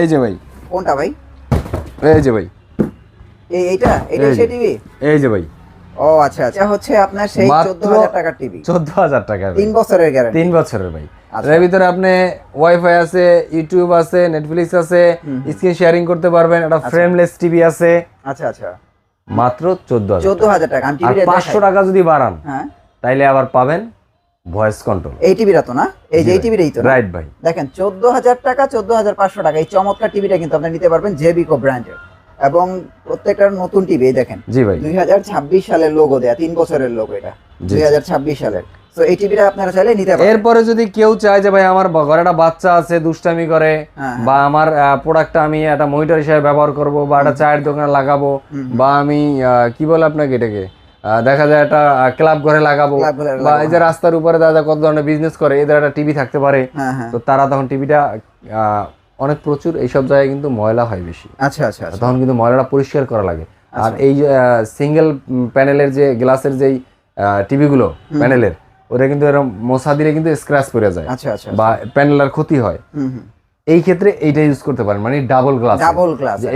এই যে ভাই। কোনটা ভাই? এই যে ভাই, এইটা সেই টিভি? এই যে ভাই। ও আচ্ছা আচ্ছা, হচ্ছে আপনার সেই 14000 টাকার টিভি। 14000 টাকা, 3 বছরের গ্যারান্টি। 3 বছরের ভাই। এর ভিতরে আপনি ওয়াইফাই আছে, ইউটিউব আছে, নেটফ্লিক্স আছে, স্ক্রিন শেয়ারিং করতে পারবেন, একটা ফ্রেমলেস টিভি আছে। আচ্ছা আচ্ছা, মাত্র 14000 টাকা। আমি আর টিভিটা 500 টাকা যদি বাড়ান, হ্যাঁ, তাইলে আবার পাবেন ভয়েস কন্ট্রোল। এই টিভিটা তো না, এই যে এই টিভিটাই তো, রাইট ভাই। দেখেন 14000 টাকা, 14500 টাকা, এই চমৎকার টিভিটা কিন্তু আপনি নিতে পারবেন জেবিকো ব্র্যান্ডের, এবং প্রত্যেকটা নতুন টিভি। দেখেন জি ভাই, 2026 সালের লোগো দেয়া, 3 বছরের লোগো, এটা 2026 সালের। তো এই টিভিটা আপনারা চাইলে নিতে পারেন। এরপরে যদি কেউ চায় যে ভাই আমার ঘরে একটা বাচ্চা আছে, দুষ্টামি করে, বা আমার প্রোডাক্টটা আমি একটা মনিটর হিসেবে ব্যবহার করব, বা একটা চায়ের দোকানে লাগাবো, বা আমি কি বলে আপনাকে এটাকে দেখা যায় একটা ক্লাব ঘরে লাগাবো, বা এই যে রাস্তার উপরে দাদা কত ধরনের বিজনেস করে, এদের একটা টিভি থাকতে পারে। তো তারা তখন টিভিটা অনেক প্রচুর এইসব জায়গায় কিন্তু ময়লা হয় বেশি। আচ্ছা আচ্ছা, তখন কিন্তু ময়লাটা পরিষ্কার করা লাগে। আর এই সিঙ্গেল প্যানেলের যে গ্লাসের যেই টিভিগুলো প্যানেলের, ওটা কিন্তু এরকম মশা দিলে কিন্তু স্ক্র্যাচ পড়ে যায়, বা প্যানেলের ক্ষতি হয়। এই ক্ষেত্রে এইটা ইউজ করতে পারেন, মানে ডাবল গ্লাস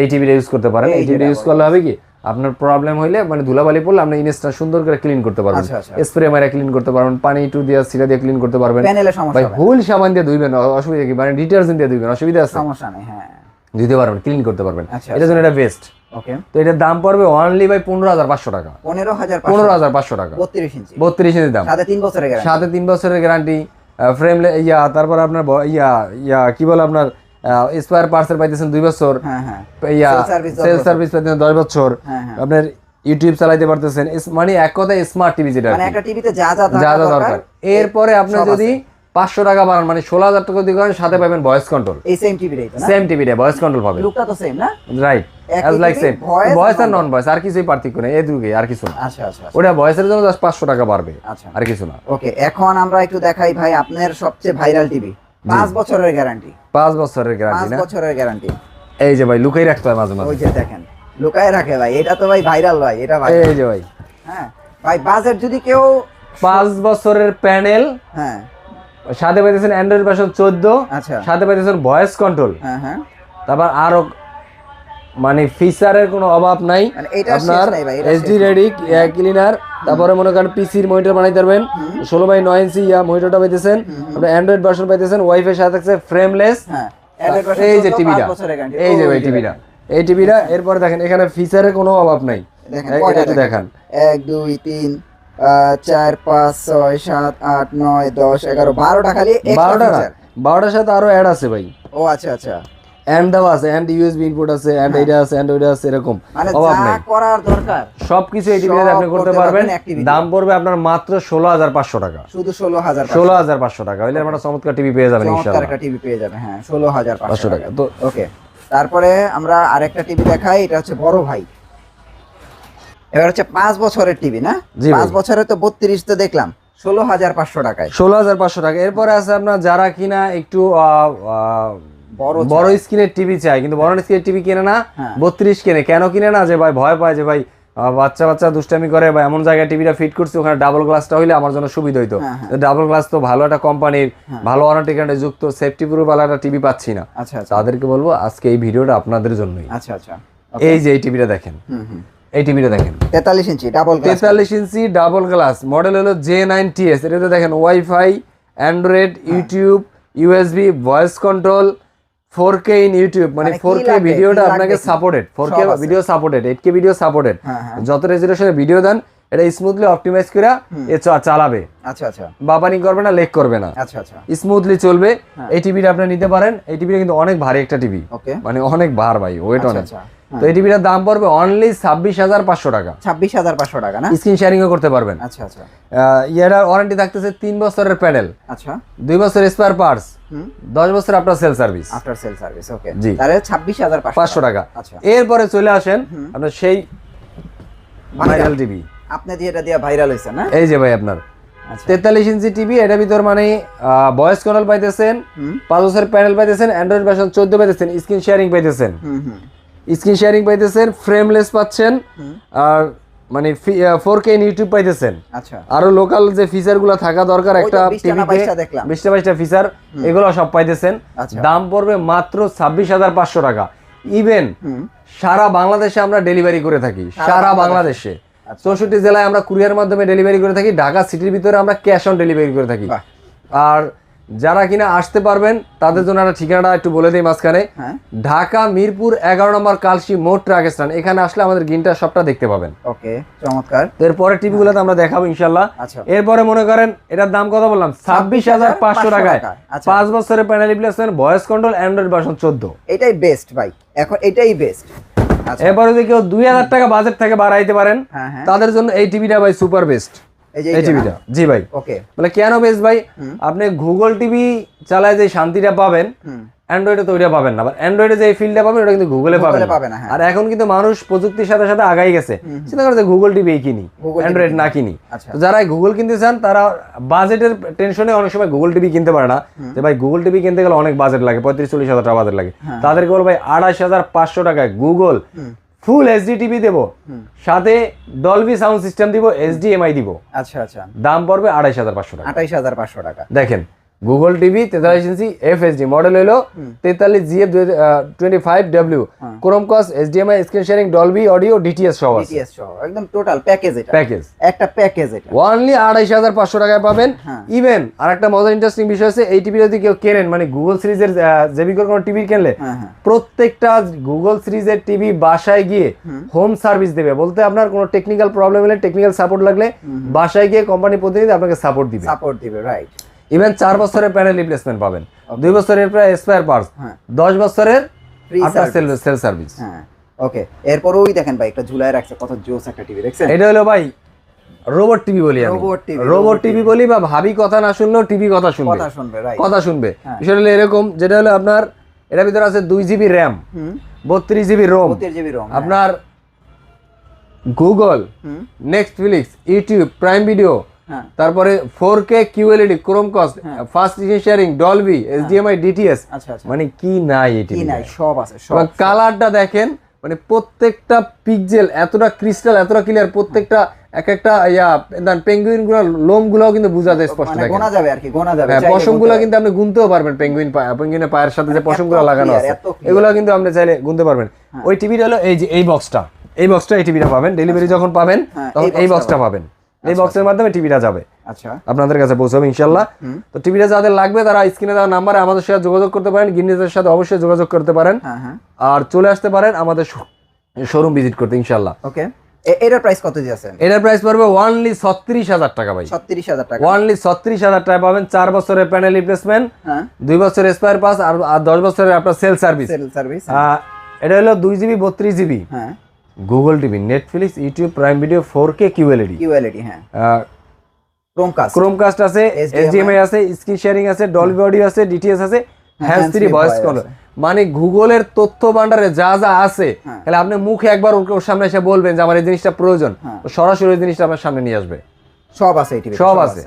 এই টিভিটা ইউজ করতে পারেন। এই টিভিটা ইউজ করলে হবে কি, আপনার প্রবলেম হইলে মানে ধুলাবালি পড়লে আপনি ইনস্টা সুন্দর করে ক্লিন করতে পারবেন, স্প্রে মারা ক্লিন করতে পারবেন, পানি একটু দিয়ে সিরা দিয়ে ক্লিন করতে পারবেন। ভাই হুইল সাবান দিয়ে ধুইবেন, অসুবিধা কি, মানে ডিটারজেন্ট দিয়ে ধুইবেন, অসুবিধা আছে? সমস্যা নেই, হ্যাঁ, ধুইতে পারবেন, ক্লিন করতে পারবেন। এটার জন্য এটা বেস্ট। ওকে, তো এটার দাম পড়বে অনলি ভাই 15500 টাকা। 15500 টাকা, 32 ইঞ্চি, 32 ইঞ্চি দাম, সাথে 3 বছরের গ্যারান্টি, সাথে 3 বছরের গ্যারান্টি, ফ্রেম তারপর আপনার কি বলে আপনার স্পেয়ার পার্টসের পাইতেছেন 2 বছর, সেল সার্ভিস পাইতেছেন 10 বছর, আপনার ইউটিউব চালাইতে পারতেছেন, মানে এক কথায় স্মার্ট টিভি, যেটা মানে একটা টিভিতে যা যা দরকার। এরপরে আপনি যদি 500 টাকা বাড়ান, মানে 16000 টাকা দিয়ে করেন, সাথে পাবেন ভয়েস কন্ট্রোল। এই সেম টিভিটাই তো না? সেম টিভিটা ভয়েস কন্ট্রোল পাবেন। লুকটা তো সেম না? Right, as like same. Voice আর নন ভয়েস আর কিছুই পার্থক্য নেই, এই দুটোই, আর কিছু না। আচ্ছা আচ্ছা, ওটা ভয়েসের জন্য জাস্ট 500 টাকা বাড়বে, আর কিছু না। ওকে, এখন আমরা একটু দেখাই ভাই আপনার সবচেয়ে ভাইরাল টিভি, 5 বছরের গ্যারান্টি। 5 বছরের গ্যারান্টি না? 5 বছরের গ্যারান্টি। এই যে ভাই, লুকাই রাখতে হয় মাঝে মাঝে। ওই যে দেখেন, লুকায় রাখে ভাই, এটা তো ভাই ভাইরাল ভাই, এটা ভাই। এই যে ভাই, হ্যাঁ ভাই, বাজেট যদি কেউ 5 বছরের প্যানেল, হ্যাঁ, সাথে পাইতেছেন অ্যান্ড্রয়েড ভার্সন 14, আচ্ছা, সাথে পাইতেছেন ভয়েস কন্ট্রোল, হ্যাঁ হ্যাঁ, তারপর আরো মানে ফিচারের কোনো অভাব নাই। আপনার এইচডি রেডি ক্লিনার, তারপরে মনে করেন পিসির মনিটর বানাইতে পারবেন, 16:9 ইঞ্চি মনিটরটা পাইতেছেন, আপনার অ্যান্ড্রয়েড ভার্সন পাইতেছেন, ওয়াইফাই সাথে থাকছে ফ্রেমলেস। এই যে টিভিটা, এই যে ভাই টিভিটা, এই টিভিটা। এরপরে দেখেন এখানে ফিচারের কোনো অভাব নাই, এটা দেখেন 1 2 3 4 5 6 7 8 9 10 11 12টা, খালি 12টার সাথে আরো অ্যাড আছে ভাই। ও আচ্ছা আচ্ছা, এন্ড দাও আছে, এন্ড ইউএসবি ইনপুট আছে, এন্ড এটা আছে, এন্ড ওইটা আছে, এরকম মানে অভাব যা নাই। করার দরকার সবকিছু এই টিভিতে আপনি করতে পারবেন। দাম পড়বে আপনার মাত্র 16500 টাকা, শুধু 16500 টাকা হইলে আমরা চমৎকার টিভি পেয়ে যাবেন ইনশাআল্লাহ। চমৎকার একটা টিভি পেয়ে যাবেন, হ্যাঁ, 16500 টাকা। তো ওকে, তারপরে আমরা আরেকটা টিভি দেখাই, এটা হচ্ছে বড় ভাই। এবার হচ্ছে 5 বছরের টিভি না? 5 বছরে তো 32 তো দেখলাম, 16500 টাকায়, 16500 টাকা। এরপরে আছে আপনার যারা কিনা একটু বড় স্ক্রিনের টিভি চাই, কিন্তু বড় স্ক্রিনের টিভি কিনে না, 32 কিনে। কেন কিনে না? যে ভাই ভয় পায় যে ভাই বাচ্চা দুষ্টামি করে, বা এমন জায়গায় টিভিটা ফিট করছে ওখানে ডাবল গ্লাসটা হইলে আমার জন্য সুবিধা হইতো। ডাবল গ্লাস তো ভালো একটা কোম্পানির, ভালো ওয়ারেন্টি গ্যারান্টি যুক্ত, সেফটি প্রুফ ভালো একটা টিভি পাচ্ছি না। তাদেরকে বলবো আজকে এই ভিডিওটা আপনাদের জন্যই। আচ্ছা আচ্ছা, এই যে এই টিভিটা দেখেন, এই টিভিটা দেখেন, 43 ইঞ্চি ডাবল গ্লাস, 43 ইঞ্চি ডাবল গ্লাস, মডেল হলো J9TS। এটাতে দেখেন wifi, Android, YouTube, USB, voice control, 4K in YouTube, মানে 4K ভিডিওটা আপনাকে supported, 4K video supported, 8K video supported. যত রেজোলিউশনে ভিডিও দেন এটা স্মুথলি অপটিমাইজ করে চালাবে। আচ্ছা আচ্ছা, বাবানি করবে না, লেগ করবে না, আচ্ছা আচ্ছা, স্মুথলি চলবে। এই টিভিটা আপনি নিতে পারেন। এই টিভিটা কিন্তু অনেক ভারী একটা টিভি, মানে অনেক ভার ভাই, ওয়েট অনেক। তো এই টিভিটার দাম পড়বে অনলি 26500 টাকা। 26500 টাকা না? স্ক্রিন শেয়ারিংও করতে পারবেন। আচ্ছা আচ্ছা, ইয়ার ওয়ারেন্টি থাকতেছে 3 বছরের প্যানেল, আচ্ছা, 2 বছর স্পেয়ার পার্টস, 10 বছর আফটার সেল সার্ভিস। ওকে, জি, তাহলে 26500 টাকা। আচ্ছা, এরপরে চলে আসেন আপনার সেই ভাইরাল টিভি, আপনি যেটা দিয়ে ভাইরাল হইছে না? এই যে ভাই আপনার 43 ইঞ্চি টিভি। এটার ভিতর মানে ভয়েস কন্ট্রোল পাইতেছেন, 5 বছর প্যানেল পাইতেছেন, অ্যান্ড্রয়েড ভার্সন 14 পাইতেছেন, স্ক্রিন শেয়ারিং পাইতেছেন, ফ্রেমলেস পাচ্ছেন, আর মানে 4K ইউটিউব পাইতেছেন। আচ্ছা, আরো লোকাল যে ফিচার গুলো থাকা দরকার একটা টিভিতে 20টা ফিচার এগুলো সব পাইতেছেন। দাম পড়বে মাত্র 26,500 টাকা। ইভেন সারা বাংলাদেশে আমরা ডেলিভারি করে থাকি, সারা বাংলাদেশে 64 জেলায় আমরা কুরিয়ার মাধ্যমে ডেলিভারি করে থাকি। ঢাকা সিটির ভিতরে আমরা ক্যাশ অন ডেলিভারি করে থাকি। আর যারা কিনা আসতে পারবেন তাদের জন্য একটা ঠিকানাটা একটু বলে দিই মাঝখানে। ঢাকা মিরপুর 11 নম্বর কালসি মোট ট্রাক স্ট্যান্ড, এখানে আসলে আমাদের গিনটা সবটা দেখতে পাবেন। ওকে, চমৎকার। এরপরে টিভিগুলোতে আমরা দেখাবো ইনশাআল্লাহ। এরপরে মনে করেন এটার দাম কত বললাম, 26,500 টাকায় 5 বছরের panel replacement, voice control, Android version 14। এটাই বেস্ট ভাই, এখন এটাই বেস্ট। এরপরে যদি কেউ 2,000 টাকা বাজেট থেকে বাড়াইতে পারেন তাদের জন্য এই টিভিটা ভাই সুপার বেস্ট। এই টিভিটা জি ভাই, ওকে, মানে কেন বেস্ট ভাই, আপনি গুগল টিভি চালায় যে শান্তিটা পাবেন অ্যান্ড্রয়েডে তো ওইটা পাবেন না। আবার অ্যান্ড্রয়েডে যে ফিল্ডটা পাবেন ওটা কিন্তু গুগলে পাবেন না। আর এখন কিন্তু মানুষ প্রযুক্তির সাথে সাথে আগাই গেছে, চিন্তা করে যে গুগল টিভি কিনি, অ্যান্ড্রয়েড না কিনি। তো যারা গুগল কিনতে চান তারা বাজেটের টেনশনে অনেক সময় গুগল টিভি কিনতে পারে না, যে ভাই গুগল টিভি কিনতে গেলে অনেক বাজেট লাগে, 35-40 হাজার টাকা বাজেট লাগে। তাদেরকে বল ভাই 28,500 টাকায় গুগল ফুল এইচডি টিভি দেবো, সাথে ডলবি সাউন্ড সিস্টেম দিব, এইচডিএমআই দিব। আচ্ছা আচ্ছা, দাম পড়বে 28,500 টাকা। 28,500 টাকা। দেখেন গুগল টিভি 43 ইঞ্চি এফএসডি মডেল হলো 43GF25W, Chromecast, HDMI, screen sharing, Dolby audio, DTS সহ আছে, ডিটিএস সহ একদম টোটাল প্যাকেজ। এটা প্যাকেজ, একটা প্যাকেজ, এটা অনলি 28,500 টাকায় পাবেন। ইভেন আরেকটা মজার ইন্টারেস্টিং বিষয় আছে, এই টিভি যদি কেউ কেনেন, মানে গুগল সিরিজের জেবিকোর কোনো টিভি কিনলে প্রত্যেকটা গুগল সিরিজের টিভি বাসায় গিয়ে হোম সার্ভিস দেবে, বলতে আপনার কোনো টেকনিক্যাল প্রবলেম হলে, টেকনিক্যাল সাপোর্ট লাগলে বাসায় গিয়ে কোম্পানি প্রতিনিধি আপনাকে সাপোর্ট দিবে, রাইট। ইভেন 4 বছরের প্যানেল রিপ্লেসমেন্ট পাবেন, 2 বছরের স্পেয়ার পার্টস, 10 বছরের আপনার সেল সার্ভিস। ওকে, এরপর ওই দেখেন ভাই একটা ঝুলায় রাখছে, কত জোস একটা টিভি দেখছেন। এটা হলো ভাই রোবট টিভি বলি আমি, রোবট টিভি বলি, বা ভাবি কথা না শুনলেও টিভি কথা শুনবে, কথা শুনবে। বিষয় হলো এরকম, যেটা হলো আপনার এটার ভিতরে আছে 2GB র্যাম, 32GB রোম, আপনার Google, Netflix, YouTube, prime video, তারপরে 4K QLED, Chromecast, fast sharing, Dolby, HDMI, DTS, মানে কি নাই এটি নাই, সব আছে। সব কালারটা দেখেন, মানে প্রত্যেকটা পিক্সেল এতটা ক্রিস্টাল, এতটা ক্লিয়ার, প্রত্যেকটা এক একটা পেঙ্গুইন গুলো লোম গুলো কিন্তু বোঝা যায় স্পষ্ট, দেখেন গোনা যাবে আর কি, গোনা যাবে। পশম গুলো কিন্তু আপনি গুনতেও পারবেন, পেঙ্গুইনের পায়ের সাথে যে পশম গুলো লাগানো আছে এগুলো কিন্তু আপনি চাইলে গুনতে পারবেন। ওই টিভিটা হলো এই যে এই বক্সটা, এই টিভিটা পাবেন ডেলিভারি যখন পাবেন তখন এই বক্সটা পাবেন, এই বক্সের মাধ্যমে টিভিটা যাবে, আচ্ছা আপনাদের কাছে পৌঁছাবে ইনশাআল্লাহ। তো টিভিটা যাদের লাগবে তারা স্ক্রিনে দেওয়া নাম্বারে আমাদের সাথে যোগাযোগ করতে পারেন, গিন্নিজের সাথে অবশ্যই যোগাযোগ করতে পারেন, আর চলে আসতে পারেন আমাদের শোরুম ভিজিট করতে ইনশাআল্লাহ। ওকে, এটার প্রাইস কত দিয়েছেন? এটার প্রাইস পড়বে অনলি 36,000 টাকা ভাই, 36,000 টাকা, অনলি 36,000 টাকা পাবেন। 4 বছরের প্যানেল রিপ্লেসমেন্ট, 2 বছরের স্পেয়ার পাস, আর 10 বছরের আপনার সেল সার্ভিস। এটা হলো 2GB 32GB Google TV, Netflix, YouTube, prime video, 4K QLED, Chromecast আছে, এইচডিএমআই আছে, স্ক্রিন শেয়ারিং আছে, ডলবি অডিও আছে, ডিটিএস আছে, হ্যান্ডস ফ্রি ভয়েস কল। মানে গুগলের তথ্য ভান্ডারে যা যা আছে, তাহলে আপনি মুখে একবার ওর সামনে এসে বলবেন যে আমার এই জিনিসটা প্রয়োজন, সরাসরি ওই জিনিসটা আপনার সামনে নিয়ে আসবে, সব আছে, সব আছে।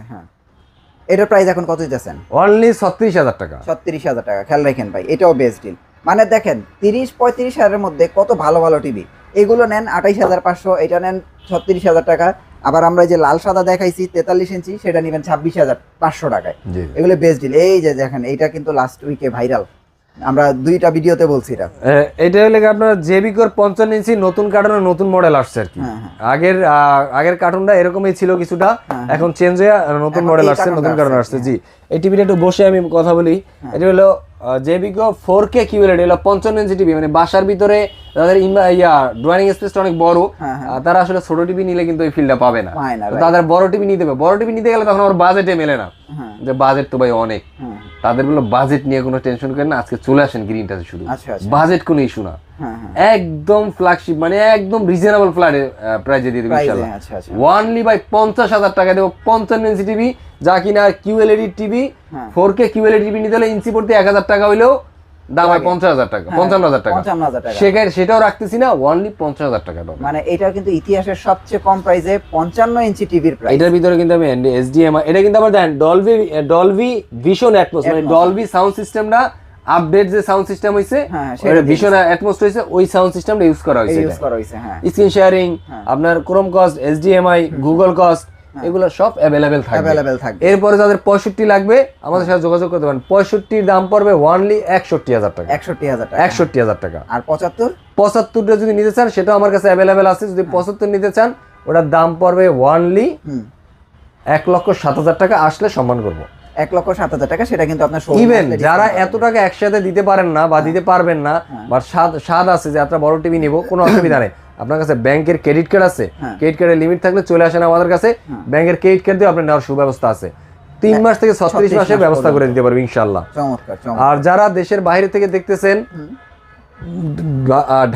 এটার প্রাইস এখন কত দিতেছেন? অনলি 36,000 টাকা, 36,000 টাকা। খেয়াল রাখেন ভাই, এটাও বেস্ট ডিল। মানে দেখেন 30-35 হাজারের মধ্যে কত ভালো ভালো টিভি, এগুলো নেন 28,500, এটা নেন 36,000 টাকা। আবার আমরা যে লাল সাদা দেখাইছি 43 ইঞ্চি, সেটা নেবেন 26,500 টাকায়। এগুলো বেস্ট ডিল। এই যে দেখেন, এইটা কিন্তু লাস্ট উইকে ভাইরাল, আমরা 2টা ভিডিওতে বলছি। এটা হলে আপনার জেবিকোর 55 ইঞ্চি নতুন কার্টুনের নতুন মডেল আসছে আর কি। আগের কার্টুনটা এরকমই ছিল কিছুটা, এখন চেঞ্জ হয়ে নতুন মডেল আসছে, নতুন কার্টুন আসছে। জি, এই টিভিটা একটু বসে আমি কথা বলি। এটা হলো জেবিকো 4K QLED, হলো 55 ইঞ্চি টিভি, মানে বাসার ভিতরে যাদের ড্রয়িং স্পেসটা অনেক বড়, তারা আসলে ছোট টিভি নিলে কিন্তু এই ফিল্ডটা পাবে না, তাদের বড় টিভি নিতে হবে। বড় টিভি নিতে গেলে তখন আমার বাজেটে মেলে না, যে বাজেট তো ভাই অনেক, তাদের বললো বাজেট নিয়ে কোনো টেনশন করেন না, আজকে চলে আসেন গ্রিনটাতে, শুধু বাজেট কোনো ইস্যু না, একদম ফ্ল্যাগশিপ, মানে একদম রিজনেবল প্রাইসে দিয়ে দেবো ইনশাআল্লাহ। ওয়ানলি ভাই 50,000 টাকা দেবো 55 ইঞ্চি টিভি, যা কিনা QLED TV, 4K QLED TV নিতে হলে ইঞ্চি প্রতি 1,000 টাকা হইলেও দাম হয় 50,000 টাকা, 55,000 টাকা। সেটাও রাখতেছি না, ওয়ানলি 50,000 টাকা পাবো। মানে এটা কিন্তু ইতিহাসের সবচেয়ে কম প্রাইসে 55 ইঞ্চি টিভির প্রাইস। এটার ভিতরে কিন্তু আমি HDMI, এটা কিন্তু আবার দেখেন ডলবি ভিশন অ্যাটমস, মানে ডলবি সাউন্ড সিস্টেমটা আপডেট যে সাউন্ড সিস্টেম হইছে ভিশন অ্যাটমোস হইছে ওই সাউন্ড সিস্টেমটা ইউজ করা হইছে হ্যাঁ স্ক্রিন শেয়ারিং আপনার ক্রোমকাস্ট এইচডিএমআই গুগল কাস্ট এগুলো সব অ্যাভেলেবেল থাকবে এরপরে যাদের 65 লাগবে আমাদের সাথে যোগাযোগ করতে পারেন 65 দাম পড়বে অনলি 61000 টাকা 61000 টাকা আর 75 টা যদি নিতে চান সেটাও আমার কাছে অ্যাভেলেবেল আছে যদি 75 নিতে চান ওটার দাম পড়বে অনলি 1,07,000 টাকা আসলে সম্মান করব 1,07,000 টাকা সেটা কিন্তু আপনার ইভেন যারা এত টাকা একসাথে দিতে পারেন না বা দিতে পারবেন না বা স্বাদ আছে যে একটা বড় টিভি নিব কোনো অসুবিধা নেই আপনার কাছে ব্যাংকের ক্রেডিট কার্ড আছে ক্রেডিট কার্ডের লিমিট থাকলে চলে আসেন আমাদের কাছে ব্যাংকের ক্রেডিট কার্ড দিয়ে আপনার নেওয়ার সুব্যবস্থা আছে 3 মাস থেকে 36 মাসের ব্যবস্থা করে দিতে পারবো ইনশাআল্লাহ আর যারা দেশের বাইরে থেকে দেখতেছেন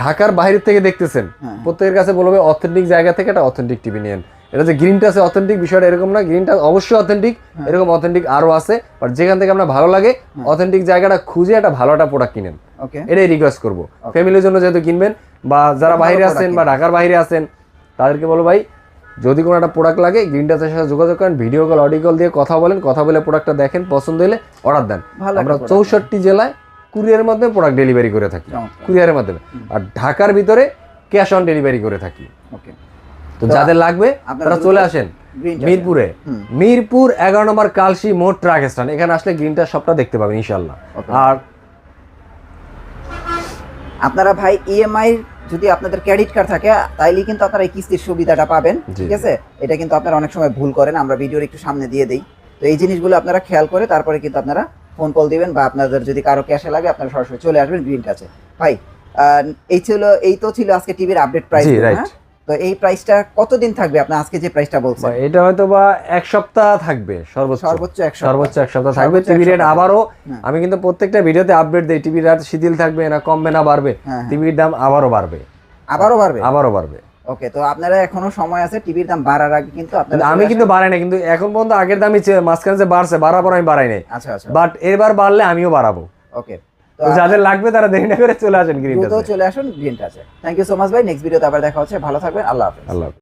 ঢাকার বাইরে থেকে দেখতেছেন প্রত্যেকের কাছে বলবে অথেন্টিক জায়গা থেকে একটা অথেন্টিক টিভি নিয়েন এটা যে গ্রিনটা আছে অথেন্টিক বিষয়টা এরকম না গ্রিনটা অবশ্যই অথেন্টিক এরকম অথেন্টিক আরো আছে বাট যেখান থেকে আপনার ভালো লাগে অথেন্টিক জায়গাটা খুঁজে একটা ভালো একটা প্রোডাক্ট কিনেন এটাই রিকোয়েস্ট করবো ফ্যামিলির জন্য যেহেতু কিনবেন বা যারা বাইরে আছেন বা ঢাকার বাইরে আছেন তাদেরকে বলো ভাই যদি কোনো একটা প্রোডাক্ট লাগে গ্রিন টাচের সাথে যোগাযোগ করেন ভিডিও কল অডিও কল দিয়ে কথা বলেন কথা বলে প্রোডাক্টটা দেখেন পছন্দ হলে অর্ডার দেন আমরা 64 জেলায় কুরিয়ারের মাধ্যমে প্রোডাক্ট ডেলিভারি করে থাকি কুরিয়ারের মাধ্যমে আর ঢাকার ভিতরে ক্যাশ অন ডেলিভারি করে থাকি তো যাদের লাগবে তারা চলে আসেন মিরপুরে মিরপুর 11 নম্বর কালসি মোড় ট্রাক স্ট্যান্ড এখানে আসলে গ্রিন টাচ সবটা দেখতে পাবেন ইনশাআল্লাহ আর আপনারা ভাই ইএমআই যদি আপনাদের ক্রেডিট কার্ড থাকে তাইলে কিন্তু আপনারা এই কিস্তির সুবিধাটা পাবেন ঠিক আছে এটা কিন্তু আপনারা অনেক সময় ভুল করেন আমরা ভিডিওর একটু সামনে দিয়ে দেই তো এই জিনিসগুলো আপনারা খেয়াল করে তারপরে কিন্তু আপনারা ফোন কল দিবেন বা আপনাদের যদি কারো ক্যাশে লাগে আপনারা সরাসরি চলে আসবেন গ্রিন টাচে ভাই এই তো ছিল আজকে টিভির আপডেট প্রাইস তো এই প্রাইসটা কতদিন থাকবে আপনি আজকে যে প্রাইসটা বলছেন এটা হয়তো বা এক সপ্তাহ থাকবে সর্বোচ্চ এক সপ্তাহ থাকবে টিভি রেট আবারও আমি কিন্তু প্রত্যেকটা ভিডিওতে আপডেট দেই টিভি রেট শিথিল থাকবে না কমবে না বাড়বে টিভির দাম আবারও বাড়বে ওকে তো আপনারা এখনো সময় আছে টিভির দাম বাড়ার আগে কিন্তু আপনারা আমি কিন্তু বাড়াই না কিন্তু এখন পর্যন্ত আগের দামই মাঝখানে যে বাড়ছে বাড়াবার আমি বাড়াই নাই আচ্ছা বাট এবার বাড়লে আমিও বাড়াবো ওকে তো যাদের লাগবে তারা দেরি না করে চলে আসেন গ্রিন টাচে চলে আসুন গ্রিন টাচে থ্যাংক ইউ সো মাচ ভাই নেক্সট ভিডিওতে আবার দেখা হচ্ছে ভালো থাকবেন আল্লাহ হাফেজ